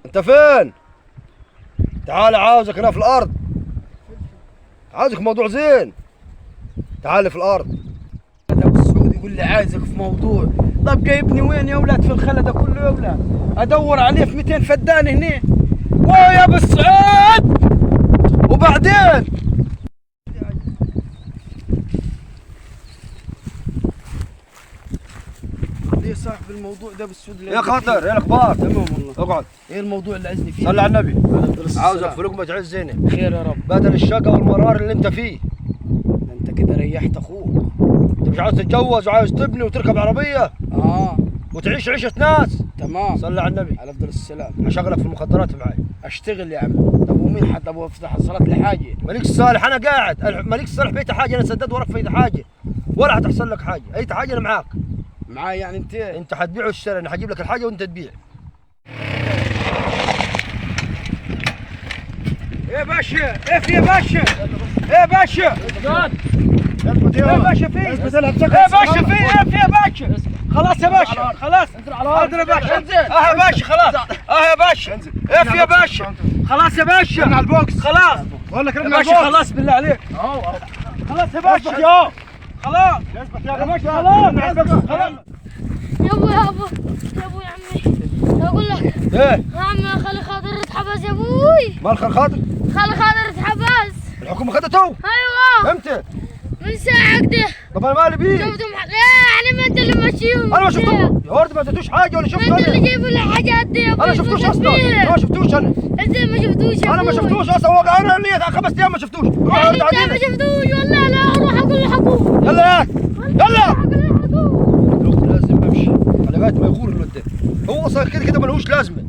انت فين؟ تعال عاوزك هنا في الارض. عاوزك موضوع زين. تعال في الارض. هذا ابو السعود يقول لي عايزك في موضوع. طب جايبني وين يا اولاد في الخلا ده كله يا اولاد؟ ادور عليه في 200 فدان هنا. ويا ابو السعود وبعدين ليه صاحب الموضوع ده بالسعود؟ يا خاطر يا الاخبار؟ تمام والله. اقعد. ايه الموضوع اللي عايزني فيه؟ صل على النبي. عاوزك السلام. في لقمه عز زينه خير يا رب. بدل الشقه والمرار اللي انت فيه. ده انت كده ريحت اخوك. انت مش عاوز تتجوز وعاوز تبني وتركب عربيه وتعيش عيشه ناس. تمام. صل على النبي. على افضل السلام. هشغلك في المخدرات معي. اشتغل يا عم. طب ومين حد ابو افتح صلاه لي حاجه؟ مالكش صالح، انا قاعد. مالكش صالح في اي حاجه، انا سددت وراك في اي حاجه ولا هتحصل لك حاجه. اي حاجه انا معاك. معاي يعني انت حتبيع وتشتري، انا حجيب لك الحاجه وانت تبيع. ايه باشا؟ ايه في يا باشا؟ ايه باشا؟ ايه باشا في؟ ايه باشا في؟ ايه في يا باشا؟ خلاص يا باشا خلاص. حاضر يا باشا. انزل. يا باشا خلاص. يا باشا. ايه في يا باشا؟ خلاص يا باشا. على البوكس. خلاص. بقول لك يا باشا خلاص بالله عليك. خلاص يا باشا. خلاص. يا باشا خلاص. خلاص. يابا يا عمي اقول لك ايه؟ يا عمي خالي خاطر اتحبس يا ابوي. مال خاطر؟ خالي خاطر اتحبس. الحكومه خدته؟ ايوه امتى؟ من ساعة كده. طب انا مالي بيه؟ شفتهم يعني ما انت اللي ماشيهم. انا ما شفتوش يا ولد، ما اديتوش حاجه ولا شفته. انت اللي انا جايب لي حاجات دي يا ابوي. انا شفتوش اصلا، ما شفتوش انا. انت ما شفتوش يا انا ما ابوي. شفتوش اصلا. هو انا اللي 5 ايام ما شفتوش. روح يعني ارد انت ما علينا. شفتوش والله. لا اروح اقول لحبوب. يلا يا يلا. اقول لحبوب. الوقت لازم امشي على لغايه ما يغور الواد ده. هو اصلا كده كده ملهوش لازمه.